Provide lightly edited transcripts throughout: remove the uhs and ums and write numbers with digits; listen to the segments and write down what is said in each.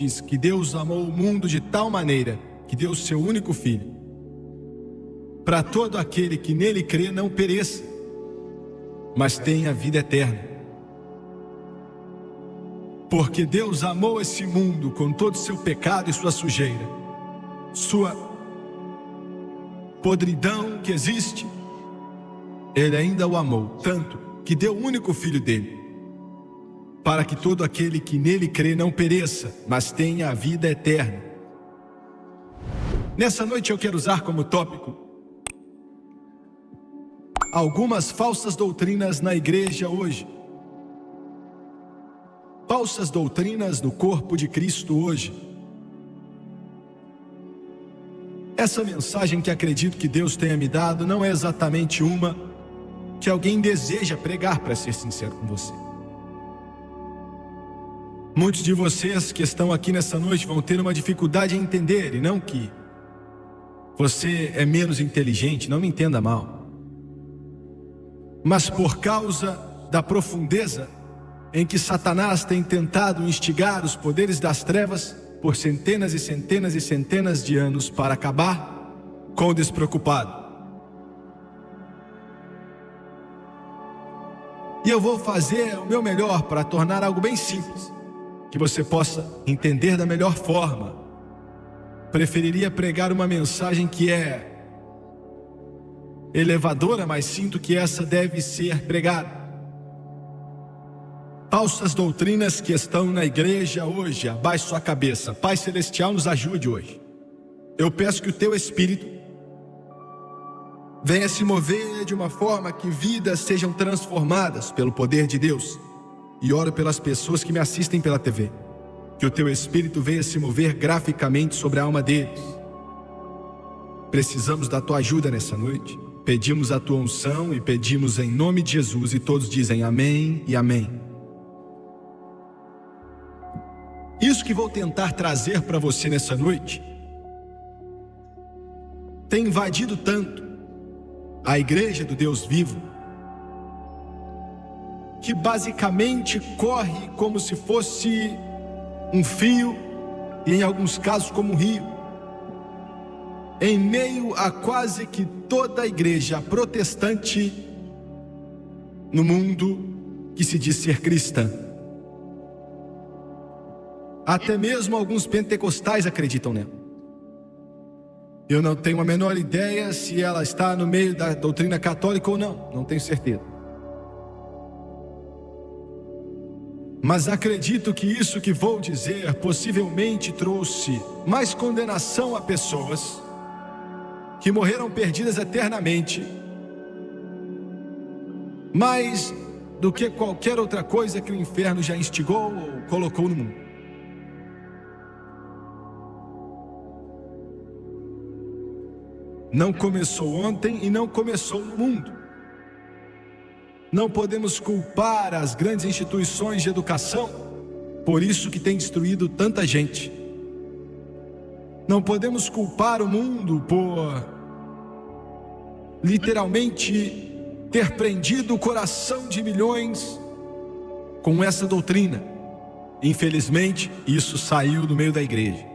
diz que Deus amou o mundo de tal maneira que deu o seu único filho, para todo aquele que nele crê não pereça, mas tenha vida eterna. Porque Deus amou esse mundo com todo o seu pecado e sua sujeira, sua podridão que existe. Ele ainda o amou tanto que deu o único filho dele, para que todo aquele que nele crê não pereça, mas tenha a vida eterna. Nessa noite eu quero usar como tópico algumas falsas doutrinas na igreja hoje. Falsas doutrinas no corpo de Cristo hoje. Essa mensagem que acredito que Deus tenha me dado não é exatamente uma que alguém deseja pregar, para ser sincero com você. Muitos de vocês que estão aqui nessa noite vão ter uma dificuldade em entender, e não que você é menos inteligente, não me entenda mal, mas por causa da profundeza em que Satanás tem tentado instigar os poderes das trevas por centenas e centenas e centenas de anos para acabar com o despreocupado. E eu vou fazer o meu melhor para tornar algo bem simples, que você possa entender da melhor forma. Preferiria pregar uma mensagem que é elevadora, mas sinto que essa deve ser pregada. Falsas doutrinas que estão na igreja hoje. Abaixe sua cabeça. Pai Celestial, nos ajude hoje. Eu peço que o teu Espírito venha se mover de uma forma que vidas sejam transformadas pelo poder de Deus. E oro pelas pessoas que me assistem pela TV, que o teu Espírito venha se mover graficamente sobre a alma deles. Precisamos da tua ajuda nessa noite. Pedimos a tua unção e pedimos em nome de Jesus. E todos dizem amém e amém. Isso que vou tentar trazer para você nessa noite tem invadido tanto a igreja do Deus vivo, que basicamente corre como se fosse um fio, e em alguns casos como um rio, em meio a quase que toda a igreja protestante no mundo que se diz ser cristã. Até mesmo alguns pentecostais acreditam nela. Eu não tenho a menor ideia se ela está no meio da doutrina católica ou não, não tenho certeza. Mas acredito que isso que vou dizer possivelmente trouxe mais condenação a pessoas que morreram perdidas eternamente, mais do que qualquer outra coisa que o inferno já instigou ou colocou no mundo. Não começou ontem e não começou no mundo. Não podemos culpar as grandes instituições de educação por isso que tem destruído tanta gente. Não podemos culpar o mundo por literalmente ter prendido o coração de milhões com essa doutrina. Infelizmente, isso saiu do meio da igreja.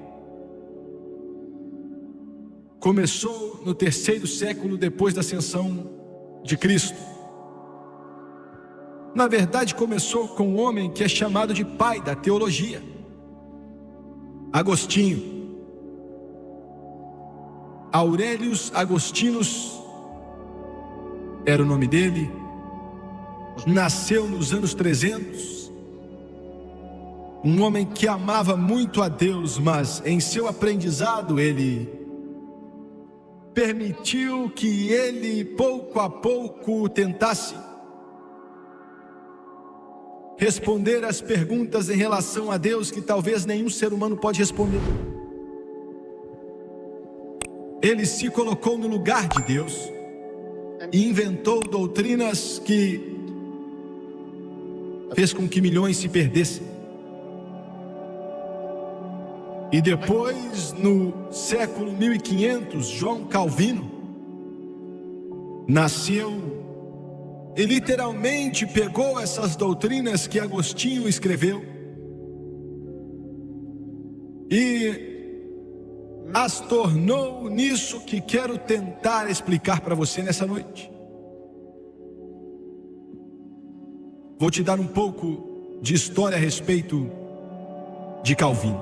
Começou no 3º século depois da ascensão de Cristo. Na verdade, começou com um homem que é chamado de pai da teologia, Agostinho. Aurelius Agostinus era o nome dele. Nasceu nos anos 300. Um homem que amava muito a Deus, mas em seu aprendizado ele permitiu que ele pouco a pouco tentasse responder às perguntas em relação a Deus que talvez nenhum ser humano pode responder. Ele se colocou no lugar de Deus e inventou doutrinas que fez com que milhões se perdessem. E depois, no século 1500, João Calvino nasceu e literalmente pegou essas doutrinas que Agostinho escreveu e as tornou nisso que quero tentar explicar para você nessa noite. Vou te dar um pouco de história a respeito de Calvino.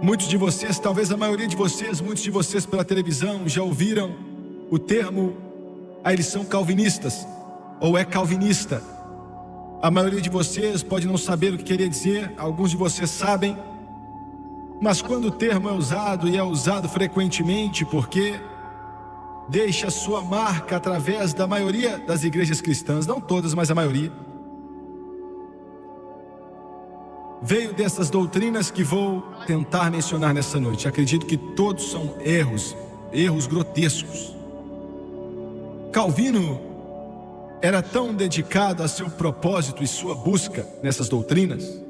Muitos de vocês, talvez a maioria de vocês, muitos de vocês pela televisão já ouviram o termo, eles são calvinistas, ou é calvinista. A maioria de vocês pode não saber o que queria dizer, alguns de vocês sabem, mas quando o termo é usado, e é usado frequentemente, porque deixa sua marca através da maioria das igrejas cristãs, não todas, mas a maioria, veio dessas doutrinas que vou tentar mencionar nessa noite. Acredito que todos são erros grotescos. Calvino era tão dedicado a seu propósito e sua busca nessas doutrinas,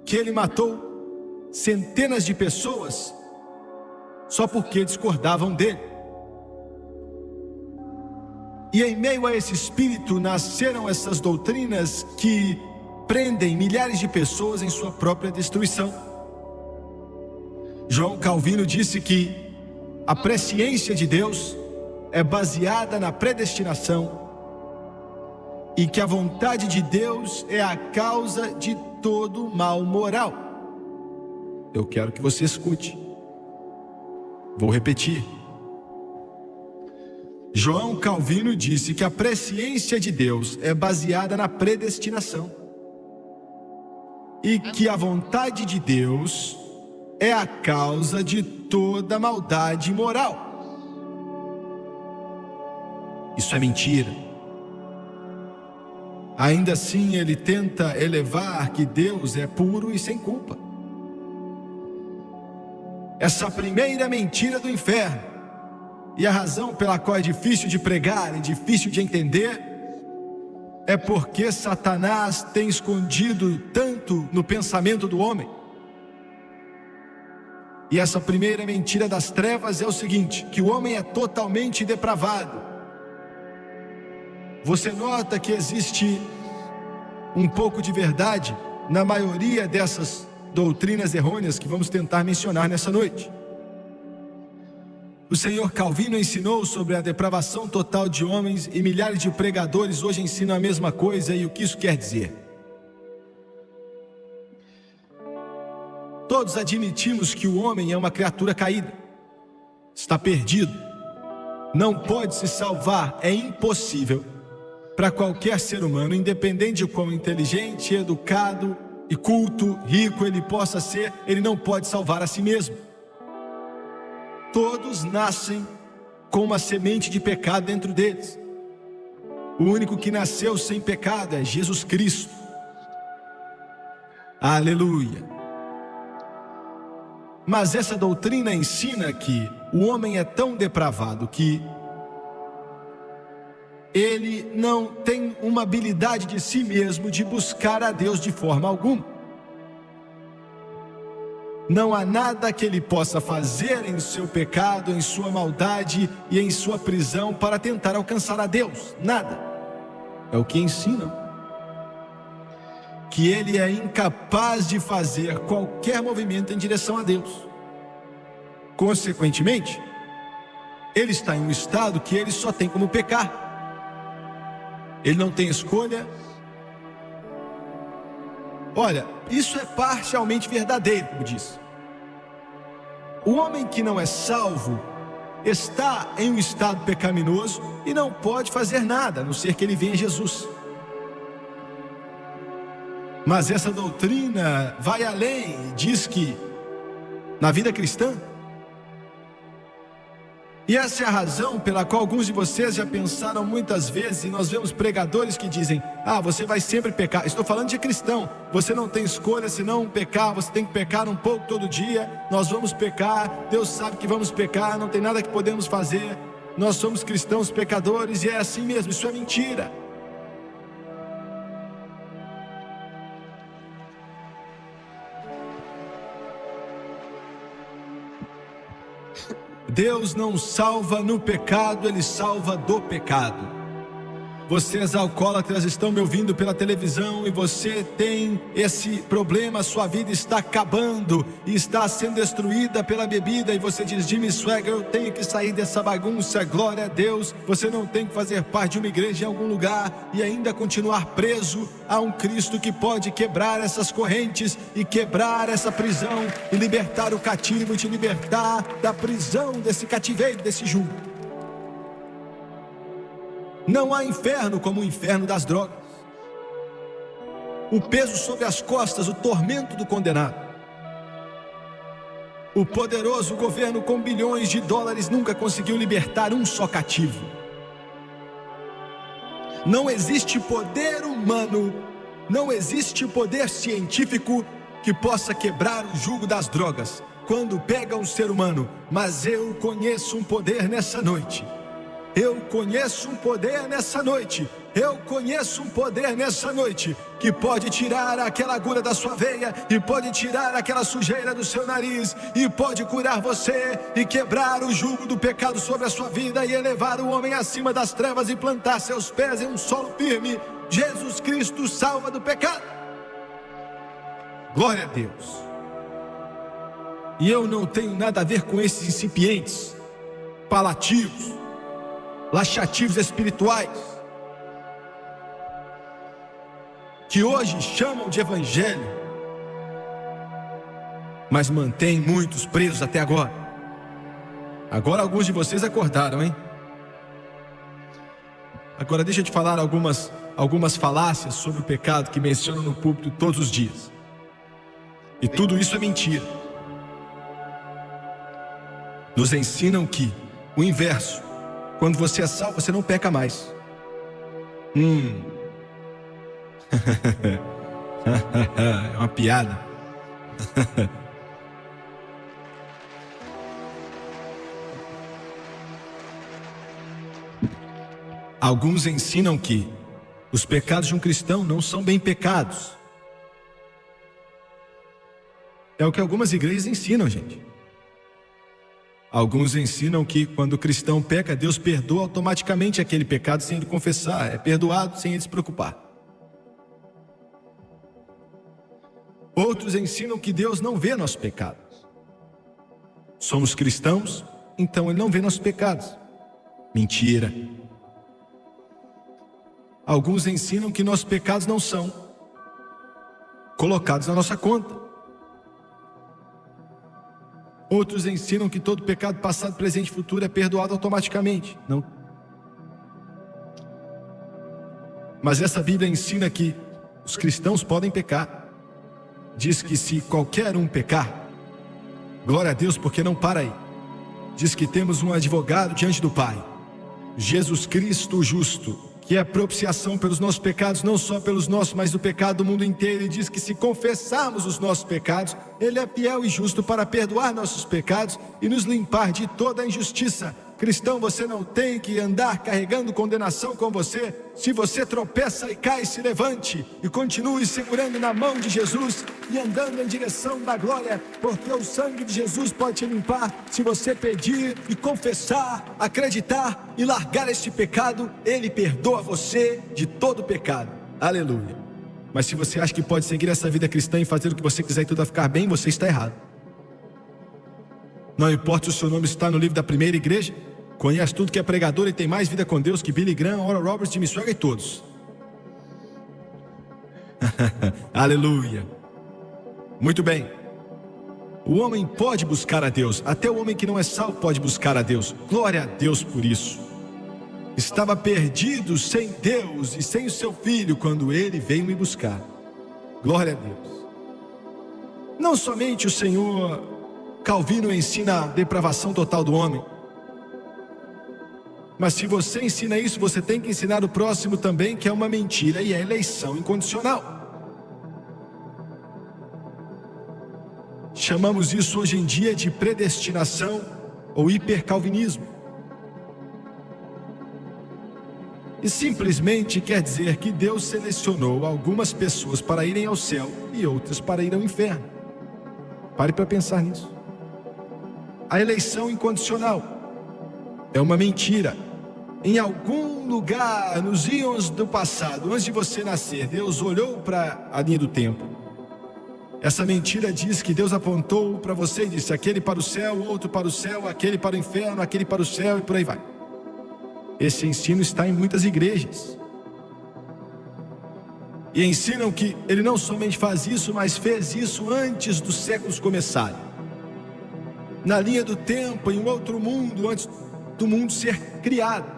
que ele matou centenas de pessoas só porque discordavam dele. E em meio a esse espírito nasceram essas doutrinas que prendem milhares de pessoas em sua própria destruição. João Calvino disse que a presciência de Deus é baseada na predestinação e que a vontade de Deus é a causa de todo mal moral. Eu quero que você escute. Vou repetir. João Calvino disse que a presciência de Deus é baseada na predestinação e que a vontade de Deus é a causa de toda maldade moral. Isso é mentira. Ainda assim, ele tenta elevar que Deus é puro e sem culpa. Essa primeira mentira do inferno, e a razão pela qual é difícil de pregar e difícil de entender, é porque Satanás tem escondido tanto no pensamento do homem. E essa primeira mentira das trevas é o seguinte: que o homem é totalmente depravado. Você nota que existe um pouco de verdade na maioria dessas doutrinas errôneas que vamos tentar mencionar nessa noite. O Senhor Calvino ensinou sobre a depravação total de homens e milhares de pregadores hoje ensinam a mesma coisa. E o que isso quer dizer? Todos admitimos que o homem é uma criatura caída, está perdido, não pode se salvar, é impossível para qualquer ser humano, independente de quão inteligente, educado e culto, rico ele possa ser, ele não pode salvar a si mesmo. Todos nascem com uma semente de pecado dentro deles. O único que nasceu sem pecado é Jesus Cristo. Aleluia. Mas essa doutrina ensina que o homem é tão depravado que ele não tem uma habilidade de si mesmo de buscar a Deus de forma alguma. Não há nada que ele possa fazer em seu pecado, em sua maldade e em sua prisão para tentar alcançar a Deus. Nada. É o que ensinam. Que ele é incapaz de fazer qualquer movimento em direção a Deus. Consequentemente, ele está em um estado que ele só tem como pecar. Ele não tem escolha. Olha, isso é parcialmente verdadeiro, como disse. O homem que não é salvo está em um estado pecaminoso e não pode fazer nada, a não ser que ele venha a Jesus. Mas essa doutrina vai além e diz que na vida cristã, e essa é a razão pela qual alguns de vocês já pensaram muitas vezes, e nós vemos pregadores que dizem: ah, você vai sempre pecar. Estou falando de cristão. Você não tem escolha senão pecar, você tem que pecar um pouco todo dia. Nós vamos pecar, Deus sabe que vamos pecar, não tem nada que podemos fazer. Nós somos cristãos pecadores e é assim mesmo. Isso é mentira. Deus não salva no pecado, Ele salva do pecado. Vocês alcoólatras estão me ouvindo pela televisão e você tem esse problema, sua vida está acabando e está sendo destruída pela bebida e você diz: Jimmy Swaggart, eu tenho que sair dessa bagunça, glória a Deus. Você não tem que fazer parte de uma igreja em algum lugar e ainda continuar preso a um Cristo que pode quebrar essas correntes e quebrar essa prisão e libertar o cativo e te libertar da prisão, desse cativeiro, desse jugo. Não há inferno como o inferno das drogas. O peso sobre as costas, o tormento do condenado. O poderoso governo com bilhões de dólares nunca conseguiu libertar um só cativo. Não existe poder humano, não existe poder científico que possa quebrar o jugo das drogas quando pega um ser humano. Mas eu conheço um poder nessa noite. Eu conheço um poder nessa noite. Eu conheço um poder nessa noite que pode tirar aquela agulha da sua veia e pode tirar aquela sujeira do seu nariz e pode curar você e quebrar o jugo do pecado sobre a sua vida e elevar o homem acima das trevas e plantar seus pés em um solo firme. Jesus Cristo salva do pecado. Glória a Deus. E eu não tenho nada a ver com esses incipientes, palativos, laxativos espirituais que hoje chamam de evangelho, mas mantém muitos presos até agora. Agora alguns de vocês acordaram, hein? Agora deixa eu te falar algumas falácias sobre o pecado que mencionam no púlpito todos os dias. E tudo isso é mentira. Nos ensinam que o inverso: quando você é salvo, você não peca mais. É uma piada. Alguns ensinam que os pecados de um cristão não são bem pecados. É o que algumas igrejas ensinam, gente. Alguns ensinam que quando o cristão peca, Deus perdoa automaticamente aquele pecado sem ele confessar. É perdoado sem ele se preocupar. Outros ensinam que Deus não vê nossos pecados. Somos cristãos, então Ele não vê nossos pecados. Mentira. Alguns ensinam que nossos pecados não são colocados na nossa conta. Outros ensinam que todo pecado passado, presente e futuro é perdoado automaticamente. Não. Mas essa Bíblia ensina que os cristãos podem pecar. Diz que se qualquer um pecar, glória a Deus, porque não para aí. Diz que temos um advogado diante do Pai, Jesus Cristo o justo, que é a propiciação pelos nossos pecados, não só pelos nossos, mas do pecado do mundo inteiro. E diz que se confessarmos os nossos pecados, Ele é fiel e justo para perdoar nossos pecados e nos limpar de toda a injustiça. Cristão, você não tem que andar carregando condenação com você. Se você tropeça e cai, se levante e continue segurando na mão de Jesus e andando em direção da glória, porque o sangue de Jesus pode te limpar. Se você pedir e confessar, acreditar e largar este pecado, Ele perdoa você de todo pecado. Aleluia. Mas se você acha que pode seguir essa vida cristã e fazer o que você quiser e tudo vai ficar bem, você está errado. Não importa se o seu nome está no livro da primeira igreja, conhece tudo que é pregador e tem mais vida com Deus que Billy Graham, Oral Roberts, Jimmy Swaggart e todos. Aleluia. Muito bem. O homem pode buscar a Deus, até o homem que não é salvo pode buscar a Deus. Glória a Deus por isso. Estava perdido sem Deus e sem o seu filho quando Ele veio me buscar. Glória a Deus. Não somente o Senhor Calvino ensina a depravação total do homem, mas se você ensina isso, você tem que ensinar o próximo também, que é uma mentira e é eleição incondicional. Chamamos isso hoje em dia de predestinação ou hipercalvinismo. E simplesmente quer dizer que Deus selecionou algumas pessoas para irem ao céu e outras para ir ao inferno. Pare para pensar nisso. A eleição incondicional é uma mentira Em algum lugar, nos íons do passado, antes de você nascer, Deus olhou para a linha do tempo. Essa mentira diz que Deus apontou para você e disse: aquele para o céu, outro para o céu, aquele para o inferno, aquele para o céu, e por aí vai. Esse ensino está em muitas igrejas. E ensinam que Ele não somente faz isso, mas fez isso antes dos séculos começarem. Na linha do tempo, em um outro mundo, antes do mundo ser criado.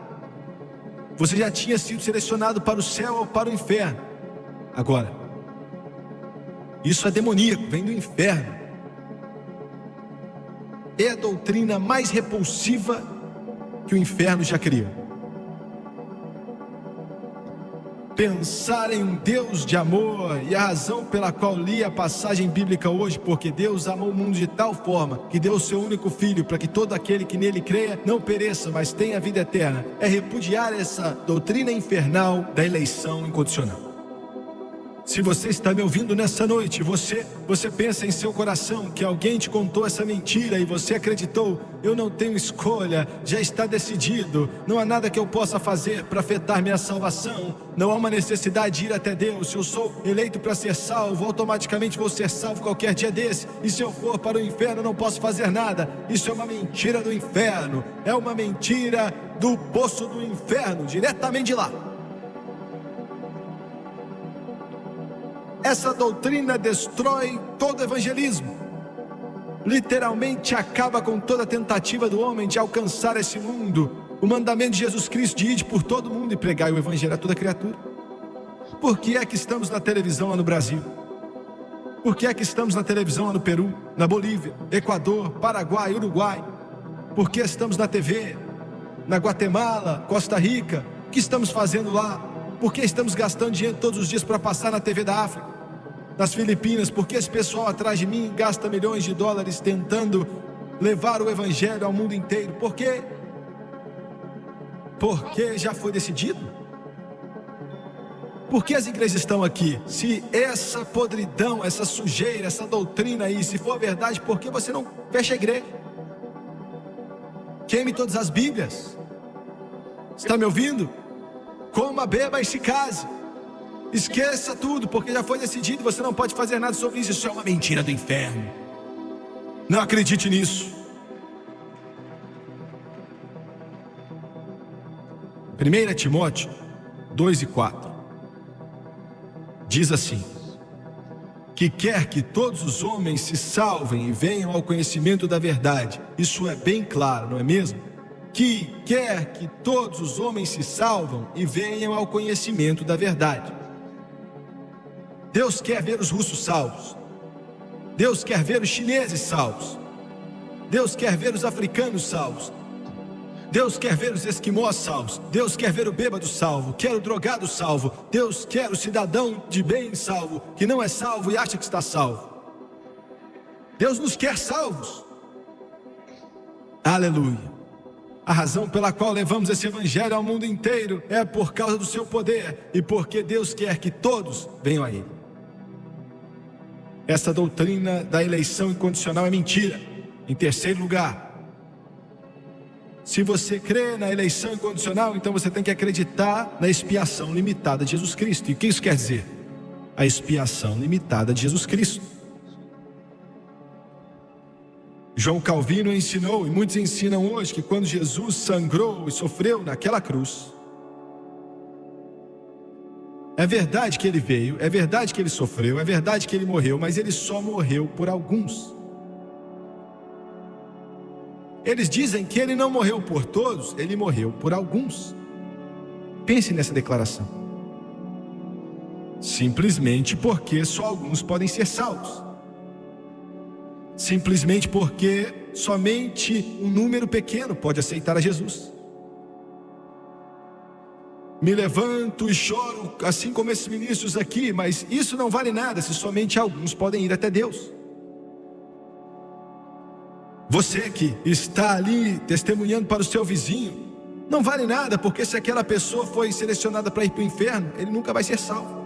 Você já tinha sido selecionado para o céu ou para o inferno. Agora, isso é demoníaco, vem do inferno. É a doutrina mais repulsiva que o inferno já criou. Pensar em um Deus de amor, e a razão pela qual li a passagem bíblica hoje, porque Deus amou o mundo de tal forma que deu o seu único filho para que todo aquele que nele creia não pereça, mas tenha vida eterna, é repudiar essa doutrina infernal da eleição incondicional. Se você está me ouvindo nessa noite, você pensa em seu coração que alguém te contou essa mentira e você acreditou: eu não tenho escolha, já está decidido, não há nada que eu possa fazer para afetar minha salvação, não há uma necessidade de ir até Deus, se eu sou eleito para ser salvo, automaticamente vou ser salvo qualquer dia desse, e se eu for para o inferno não posso fazer nada. Isso é uma mentira do inferno, é uma mentira do poço do inferno, diretamente de lá. Essa doutrina destrói todo evangelismo. Literalmente acaba com toda tentativa do homem de alcançar esse mundo. O mandamento de Jesus Cristo de ir por todo mundo e pregar o evangelho a toda criatura. Por que é que estamos na televisão lá no Brasil? Por que é que estamos na televisão lá no Peru, na Bolívia, Equador, Paraguai, Uruguai? Por que estamos na TV, na Guatemala, Costa Rica? O que estamos fazendo lá? Por que estamos gastando dinheiro todos os dias para passar na TV da África, nas Filipinas? Por que esse pessoal atrás de mim gasta milhões de dólares tentando levar o evangelho ao mundo inteiro? Por quê? Porque já foi decidido. Por que as igrejas estão aqui? Se essa podridão, essa sujeira, essa doutrina aí, se for verdade, por que você não fecha a igreja? Queime todas as Bíblias. Está me ouvindo? Coma, beba e se case. Esqueça tudo, porque já foi decidido. Você não pode fazer nada sobre isso. Isso é uma mentira do inferno. Não acredite nisso. 1 Timóteo 2:4 diz assim: que quer que todos os homens se salvem e venham ao conhecimento da verdade. Isso é bem claro, não é mesmo? Que quer que todos os homens se salvam e venham ao conhecimento da verdade. Deus quer ver os russos salvos. Deus quer ver os chineses salvos. Deus quer ver os africanos salvos. Deus quer ver os esquimós salvos. Deus quer ver o bêbado salvo, quer o drogado salvo. Deus quer o cidadão de bem salvo, que não é salvo e acha que está salvo. Deus nos quer salvos. Aleluia. A razão pela qual levamos esse evangelho ao mundo inteiro é por causa do seu poder e porque Deus quer que todos venham a Ele. Essa doutrina da eleição incondicional é mentira. Em terceiro lugar, se você crê na eleição incondicional, então você tem que acreditar na expiação limitada de Jesus Cristo. E o que isso quer dizer? A expiação limitada de Jesus Cristo. João Calvino ensinou, e muitos ensinam hoje, que quando Jesus sangrou e sofreu naquela cruz, é verdade que Ele veio, é verdade que Ele sofreu, é verdade que Ele morreu, mas Ele só morreu por alguns. Eles dizem que Ele não morreu por todos, Ele morreu por alguns. Pense nessa declaração. Simplesmente porque só alguns podem ser salvos. Simplesmente porque somente um número pequeno pode aceitar a Jesus. Me levanto e choro, assim como esses ministros aqui, mas isso não vale nada se somente alguns podem ir até Deus. Você que está ali testemunhando para o seu vizinho, não vale nada, porque se aquela pessoa foi selecionada para ir para o inferno, ele nunca vai ser salvo.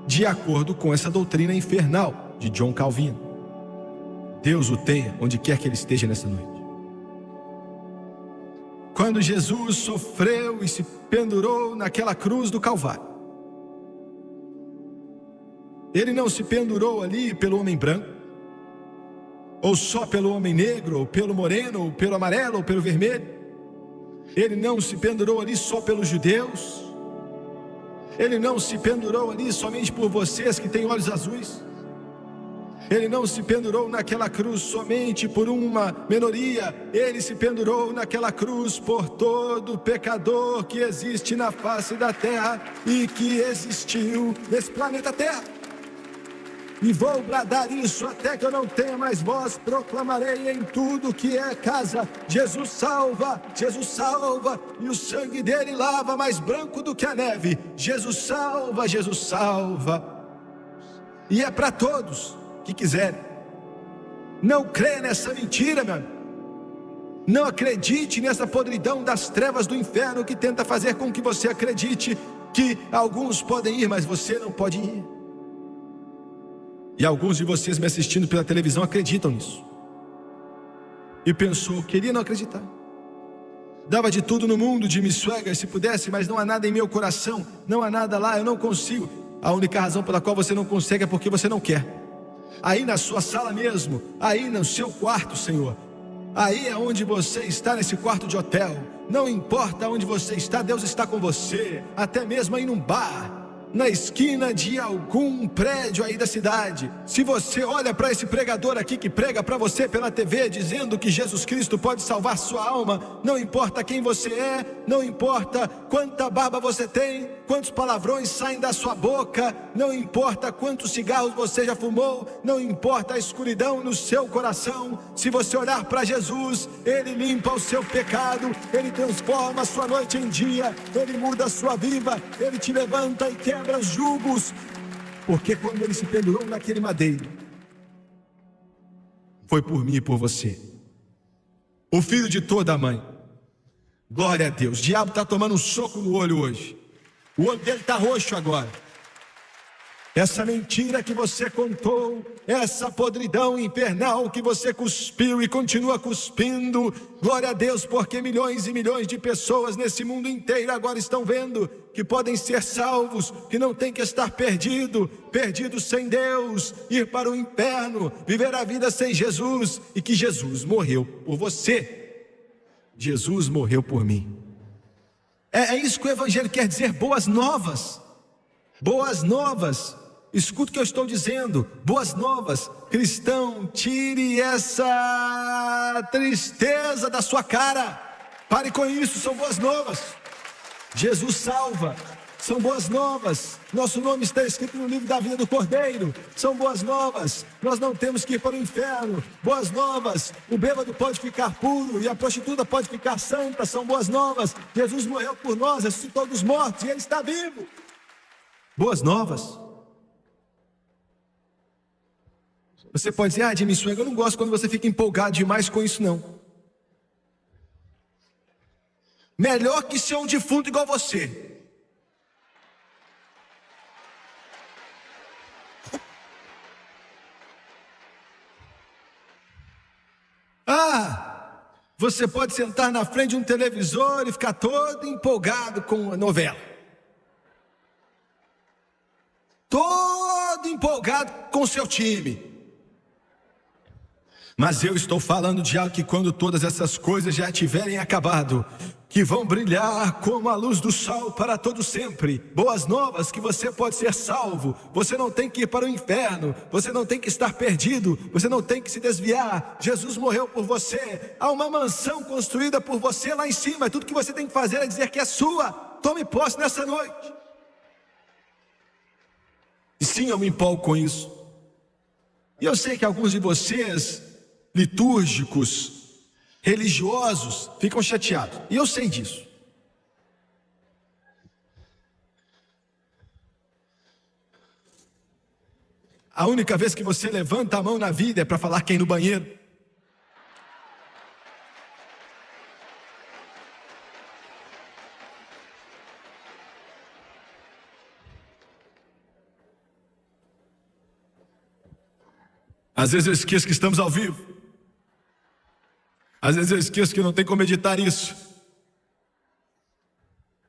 De acordo com essa doutrina infernal de John Calvino. Deus o tenha onde quer que ele esteja nessa noite. quando Jesus sofreu e se pendurou naquela cruz do Calvário, Ele não se pendurou ali pelo homem branco, ou só pelo homem negro, ou pelo moreno, ou pelo amarelo, ou pelo vermelho. Ele não se pendurou ali só pelos judeus. Ele não se pendurou ali somente por vocês que têm olhos azuis. Ele não se pendurou naquela cruz somente por uma minoria. Ele se pendurou naquela cruz por todo pecador que existe na face da terra e que existiu nesse planeta Terra. E vou bradar isso até que eu não tenha mais voz. Proclamarei em tudo que é casa: Jesus salva, Jesus salva, e o sangue dele lava mais branco do que a neve. Jesus salva, Jesus salva. E é para todos que quiserem. Não crê nessa mentira, meu amigo. Não acredite nessa podridão das trevas do inferno que tenta fazer com que você acredite que alguns podem ir, mas você não pode ir. E alguns de vocês me assistindo pela televisão acreditam nisso. E pensou, queria não acreditar. Dava de tudo no mundo, de miçuegas se pudesse, mas não há nada em meu coração. Não há nada lá, eu não consigo. A única razão pela qual você não consegue é porque você não quer. Aí na sua sala mesmo, aí no seu quarto, Senhor, aí é onde você está, nesse quarto de hotel. Não importa onde você está, Deus está com você. Até mesmo aí num bar, na esquina de algum prédio aí da cidade. Se você olha para esse pregador aqui que prega para você pela TV, dizendo que Jesus Cristo pode salvar sua alma, não importa quem você é, não importa quanta barba você tem, quantos palavrões saem da sua boca, não importa quantos cigarros você já fumou, não importa a escuridão no seu coração. Se você olhar para Jesus, Ele limpa o seu pecado, Ele transforma a sua noite em dia, Ele muda a sua vida, Ele te levanta e quebra os jugos. Porque quando Ele se pendurou naquele madeiro, foi por mim e por você. O filho de toda a mãe. Glória a Deus. O diabo está tomando um soco no olho hoje. O olho dele está roxo agora. Essa mentira que você contou, essa podridão infernal que você cuspiu e continua cuspindo, glória a Deus, porque milhões e milhões de pessoas nesse mundo inteiro agora estão vendo que podem ser salvos, que não tem que estar perdidos sem Deus, ir para o inferno, viver a vida sem Jesus, e que Jesus morreu por você. Jesus morreu por mim. É isso que o Evangelho quer dizer, boas novas. Boas novas. Escuta o que eu estou dizendo, boas novas. Cristão, tire essa tristeza da sua cara. Pare com isso, são boas novas. Jesus salva, são boas novas. Nosso nome está escrito no livro da vida do Cordeiro. São boas novas, nós não temos que ir para o inferno. Boas novas, o bêbado pode ficar puro e a prostituta pode ficar santa. São boas novas, Jesus morreu por nós, ressuscitou dos mortos e Ele está vivo. Boas novas. Você pode dizer, Jimmy Swaggart, eu não gosto quando você fica empolgado demais com isso não. Melhor que ser um defunto igual você. Você pode sentar na frente de um televisor e ficar todo empolgado com a novela. Todo empolgado com o seu time. Mas eu estou falando de algo que quando todas essas coisas já tiverem acabado, que vão brilhar como a luz do sol para todo sempre. Boas novas que você pode ser salvo. Você não tem que ir para o inferno. Você não tem que estar perdido. Você não tem que se desviar. Jesus morreu por você. Há uma mansão construída por você lá em cima. Tudo que você tem que fazer é dizer que é sua. Tome posse nessa noite. E sim, eu me empolgo com isso. E eu sei que alguns de vocês, litúrgicos, religiosos, ficam chateados. E eu sei disso. A única vez que você levanta a mão na vida é para falar quem no banheiro. Às vezes eu esqueço que estamos ao vivo. Às vezes eu esqueço que não tem como editar isso.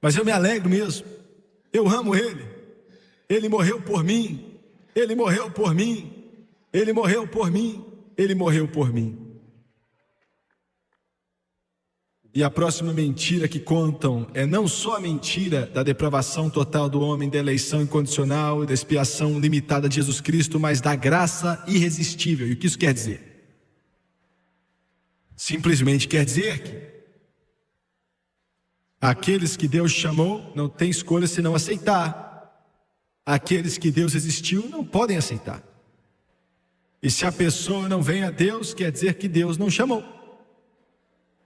mas eu me alegro mesmo. Eu amo Ele. Ele morreu por mim. Ele morreu por mim. Ele morreu por mim. Ele morreu por mim. E a próxima mentira que contam é não só a mentira da depravação total do homem, da eleição incondicional e da expiação limitada de Jesus Cristo, mas da graça irresistível. E o que isso quer dizer? Simplesmente quer dizer que aqueles que Deus chamou não têm escolha senão aceitar. Aqueles que Deus existiu não podem aceitar. E se a pessoa não vem a Deus, quer dizer que Deus não chamou.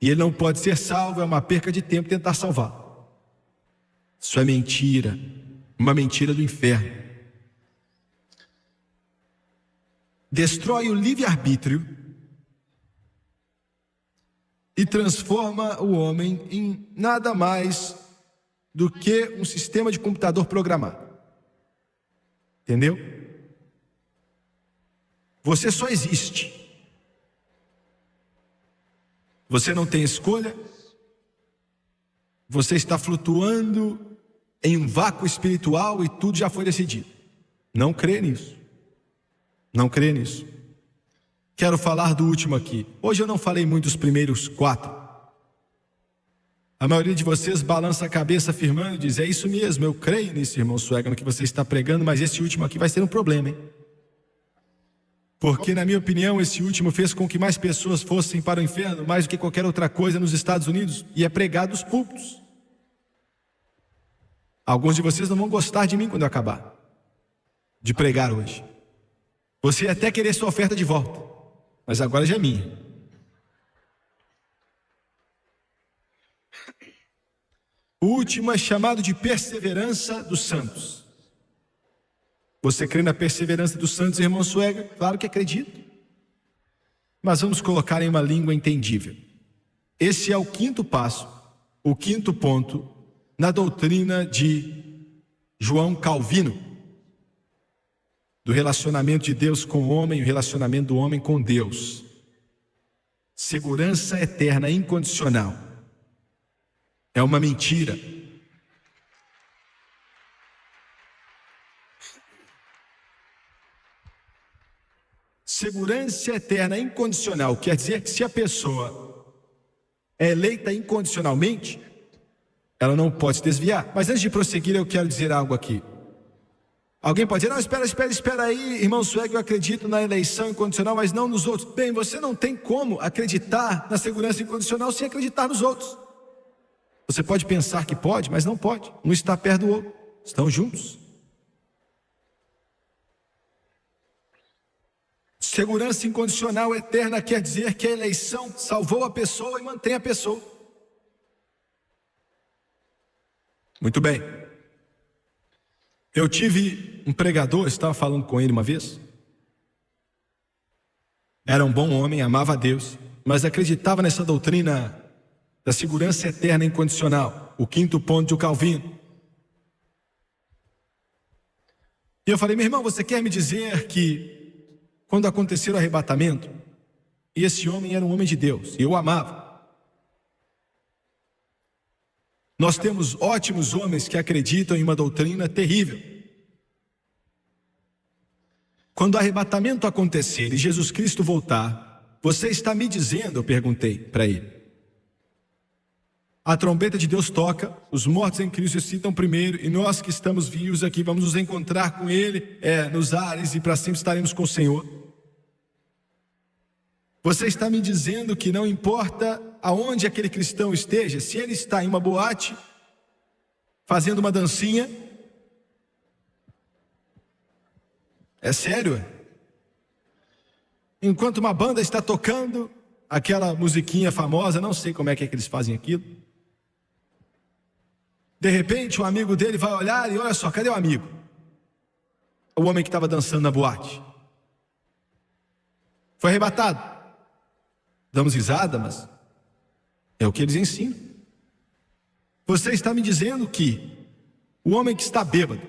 E ele não pode ser salvo, é uma perca de tempo tentar salvar. Isso é mentira, uma mentira do inferno. Destrói o livre-arbítrio e transforma o homem em nada mais do que um sistema de computador programado. Entendeu? Você só existe. Você não tem escolha. Você está flutuando em um vácuo espiritual e tudo já foi decidido. Não crê nisso. Não crê nisso. Quero falar do último aqui. Hoje eu não falei muito dos primeiros 4. A maioria de vocês balança a cabeça afirmando e diz: é isso mesmo, eu creio nisso, irmão Suega, no que você está pregando, mas esse último aqui vai ser um problema, hein? Porque, na minha opinião, esse último fez com que mais pessoas fossem para o inferno, mais do que qualquer outra coisa nos Estados Unidos, e é pregado nos púlpitos. Alguns de vocês não vão gostar de mim quando eu acabar de pregar hoje. Você ia até querer sua oferta de volta, mas agora já é minha. O último é chamado de perseverança dos santos. Você crê na perseverança dos santos, irmão Suega? Claro que acredito. Mas vamos colocar em uma língua entendível. Esse é o 5º passo, o 5º ponto na doutrina de João Calvino, do relacionamento de Deus com o homem e o relacionamento do homem com Deus. Segurança eterna incondicional. É uma mentira. Segurança eterna incondicional quer dizer que se a pessoa é eleita incondicionalmente, ela não pode se desviar. Mas antes de prosseguir, eu quero dizer algo aqui. Alguém pode dizer: não, espera aí, irmão Suega, eu acredito na eleição incondicional, mas não nos outros. Bem, você não tem como acreditar na segurança incondicional sem acreditar nos outros. Você pode pensar que pode, mas não pode. Um está perto do outro, estão juntos. Segurança incondicional eterna quer dizer que a eleição salvou a pessoa e mantém a pessoa. Muito bem. Eu tive um pregador, estava falando com ele uma vez. Era um bom homem, amava a Deus, mas acreditava nessa doutrina da segurança eterna incondicional, o 5º ponto de Calvino. E eu falei: meu irmão, você quer me dizer que quando aconteceu o arrebatamento, e esse homem era um homem de Deus, e eu amava. Nós temos ótimos homens que acreditam em uma doutrina terrível. Quando o arrebatamento acontecer e Jesus Cristo voltar, você está me dizendo, eu perguntei para ele, a trombeta de Deus toca, os mortos em Cristo ressuscitam primeiro, e nós que estamos vivos aqui vamos nos encontrar com Ele nos ares, e para sempre estaremos com o Senhor. Você está me dizendo que não importa aonde aquele cristão esteja, se ele está em uma boate, fazendo uma dancinha, é sério? Enquanto uma banda está tocando aquela musiquinha famosa, não sei como é que eles fazem aquilo, de repente um amigo dele vai olhar e olha só, cadê o amigo? O homem que estava dançando na boate. Foi arrebatado. Damos risada, mas é o que eles ensinam. Você está me dizendo que o homem que está bêbado,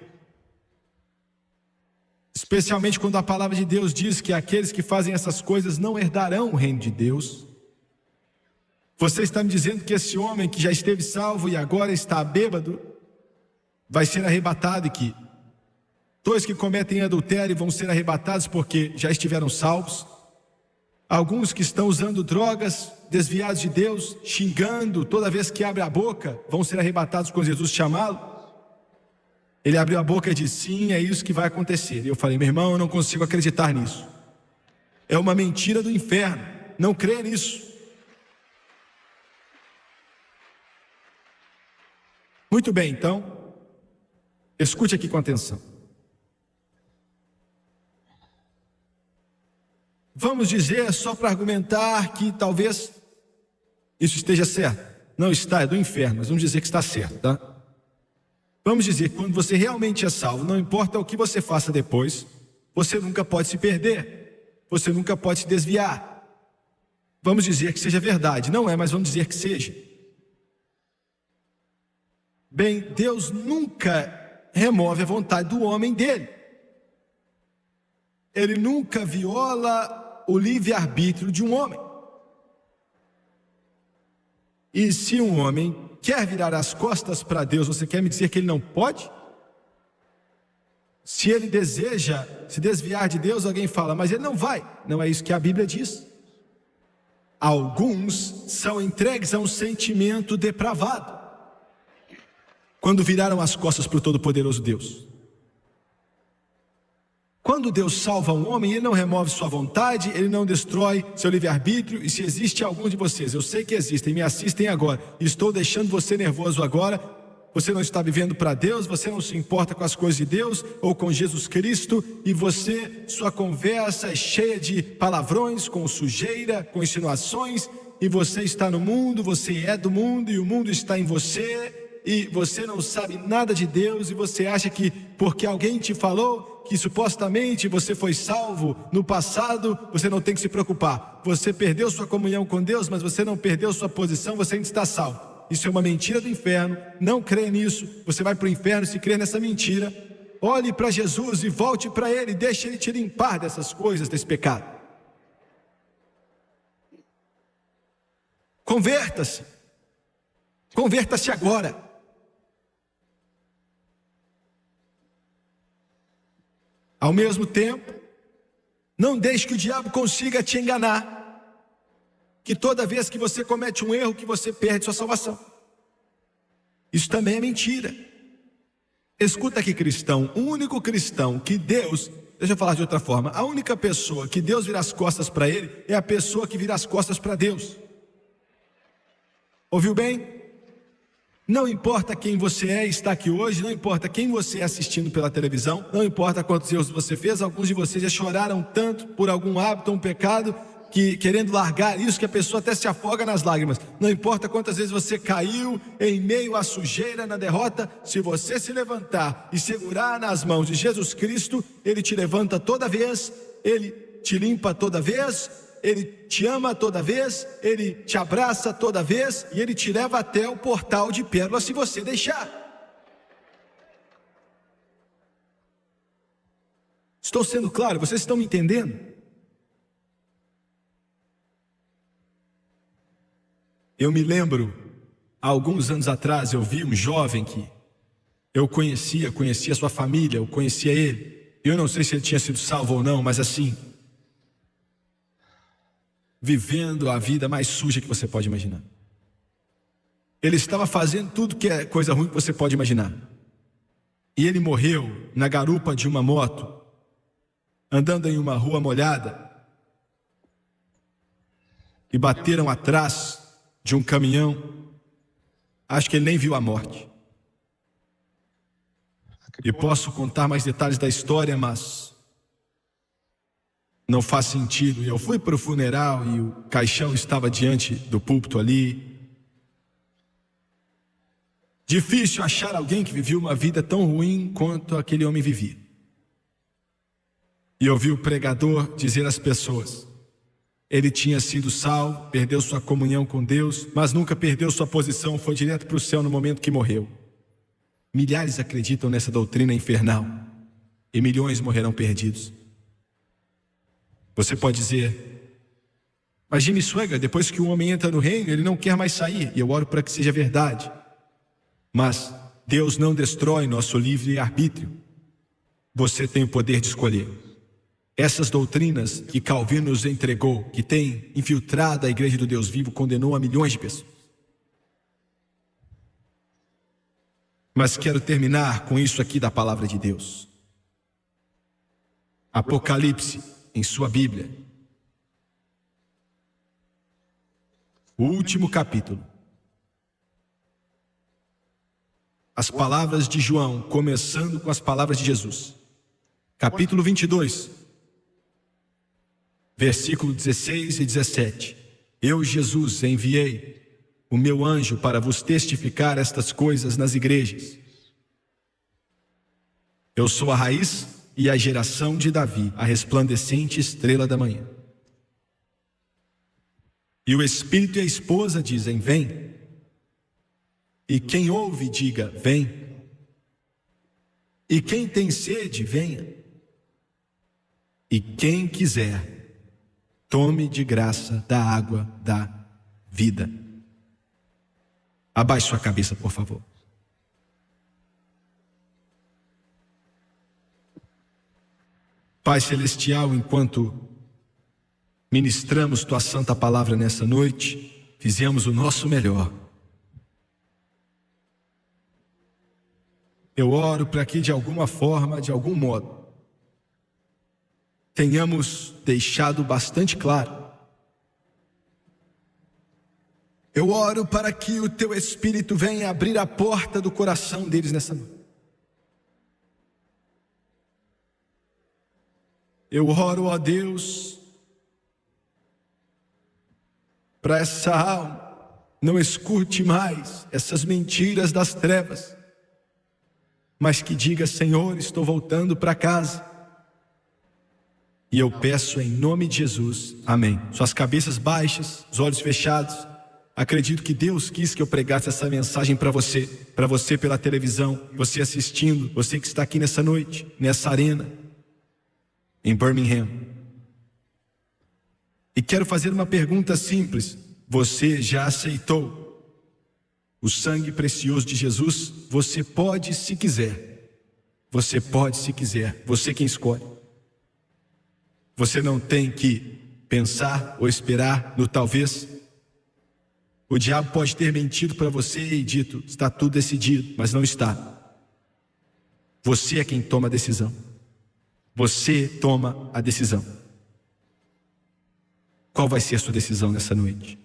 especialmente quando a palavra de Deus diz que aqueles que fazem essas coisas não herdarão o reino de Deus, Você está me dizendo que esse homem que já esteve salvo e agora está bêbado vai ser arrebatado, e que dois que cometem adultério vão ser arrebatados porque já estiveram salvos? Alguns que estão usando drogas, desviados de Deus, xingando toda vez que abre a boca, vão ser arrebatados quando Jesus chamá-lo? Ele abriu a boca e disse: sim, é isso que vai acontecer. E eu falei: meu irmão, eu não consigo acreditar nisso. É uma mentira do inferno, não crê nisso. Muito bem, então, escute aqui com atenção. Vamos dizer, só para argumentar, que talvez isso esteja certo. Não está, é do inferno, mas vamos dizer que está certo, tá? Vamos dizer que quando você realmente é salvo, não importa o que você faça depois, você nunca pode se perder, você nunca pode se desviar. Vamos dizer que seja verdade, não é, mas vamos dizer que seja. Bem, Deus nunca remove a vontade do homem dele. Ele nunca viola o livre-arbítrio de um homem. E se um homem quer virar as costas para Deus, você quer me dizer que ele não pode? Se ele deseja se desviar de Deus, alguém fala: mas ele não vai. Não é isso que a Bíblia diz. Alguns são entregues a um sentimento depravado quando viraram as costas para o Todo-Poderoso Deus. Quando Deus salva um homem, Ele não remove sua vontade, Ele não destrói seu livre-arbítrio. E se existe algum de vocês, eu sei que existem, me assistem agora, e estou deixando você nervoso agora, você não está vivendo para Deus, você não se importa com as coisas de Deus, ou com Jesus Cristo, e sua conversa é cheia de palavrões, com sujeira, com insinuações, e você está no mundo, você é do mundo, e o mundo está em você, e você não sabe nada de Deus, e você acha que porque alguém te falou que supostamente você foi salvo no passado, você não tem que se preocupar. Você perdeu sua comunhão com Deus, mas você não perdeu sua posição, você ainda está salvo. Isso é uma mentira do inferno, não crê nisso. Você vai para o inferno se crer nessa mentira. Olhe para Jesus e volte para Ele, deixe Ele te limpar dessas coisas, desse pecado. Converta-se. Converta-se agora. Ao mesmo tempo, não deixe que o diabo consiga te enganar, que toda vez que você comete um erro, que você perde sua salvação. Isso também é mentira. Escuta aqui, cristão, o único cristão que Deus, deixa eu falar de outra forma, a única pessoa que Deus vira as costas para ele, é a pessoa que vira as costas para Deus. Ouviu bem? Não importa quem você é e está aqui hoje, não importa quem você é assistindo pela televisão, não importa quantos erros você fez, alguns de vocês já choraram tanto por algum hábito ou um pecado, que querendo largar isso, que a pessoa até se afoga nas lágrimas. Não importa quantas vezes você caiu em meio à sujeira, na derrota, se você se levantar e segurar nas mãos de Jesus Cristo, Ele te levanta toda vez, Ele te limpa toda vez, Ele te ama toda vez, Ele te abraça toda vez, e Ele te leva até o portal de pérola se você deixar. Estou sendo claro? Vocês estão me entendendo? Eu me lembro, há alguns anos atrás, eu vi um jovem que eu conhecia sua família, eu conhecia ele. Eu não sei se ele tinha sido salvo ou não, mas assim, vivendo a vida mais suja que você pode imaginar. Ele estava fazendo tudo que é coisa ruim que você pode imaginar. E ele morreu na garupa de uma moto, andando em uma rua molhada, e bateram atrás de um caminhão. Acho que ele nem viu a morte. E posso contar mais detalhes da história, mas não faz sentido. Eu fui para o funeral e o caixão estava diante do púlpito ali. Difícil achar alguém que vivia uma vida tão ruim quanto aquele homem vivia. E eu vi o pregador dizer às pessoas: ele tinha sido salvo, perdeu sua comunhão com Deus, mas nunca perdeu sua posição, foi direto para o céu no momento que morreu. Milhares acreditam nessa doutrina infernal e milhões morrerão perdidos. Você pode dizer: Mas Jimmy Swaggart, depois que o homem entra no reino, ele não quer mais sair, e eu oro para que seja verdade. Mas Deus não destrói nosso livre-arbítrio. Você tem o poder de escolher. Essas doutrinas que Calvino nos entregou, que tem infiltrado a igreja do Deus vivo, condenou a milhões de pessoas. Mas quero terminar com isso aqui da palavra de Deus. Apocalipse, em sua Bíblia. O último capítulo. As palavras de João, começando com as palavras de Jesus. Capítulo 22, versículo 16 e 17. Eu, Jesus, enviei o meu anjo para vos testificar estas coisas nas igrejas. Eu sou a raiz e a geração de Davi, a resplandecente estrela da manhã. E o Espírito e a esposa dizem, vem. E quem ouve, diga, vem. E quem tem sede, venha. E quem quiser, tome de graça da água da vida. Abaixe sua cabeça, por favor. Pai Celestial, enquanto ministramos Tua Santa Palavra nessa noite, fizemos o nosso melhor. Eu oro para que de alguma forma, de algum modo, tenhamos deixado bastante claro. Eu oro para que o Teu Espírito venha abrir a porta do coração deles nessa noite. Eu oro, ó Deus, para essa alma não escute mais essas mentiras das trevas, mas que diga, Senhor, estou voltando para casa. E eu peço em nome de Jesus, amém. Suas cabeças baixas, os olhos fechados. Acredito que Deus quis que eu pregasse essa mensagem para você pela televisão, você assistindo, você que está aqui nessa noite, nessa arena, em Birmingham. E quero fazer uma pergunta simples. Você já aceitou o sangue precioso de Jesus? Você pode, se quiser. Você pode, se quiser. Você quem escolhe. Você não tem que pensar ou esperar no talvez. O diabo pode ter mentido para você e dito, está tudo decidido, mas não está. Você é quem toma a decisão. Você toma a decisão. Qual vai ser a sua decisão nessa noite?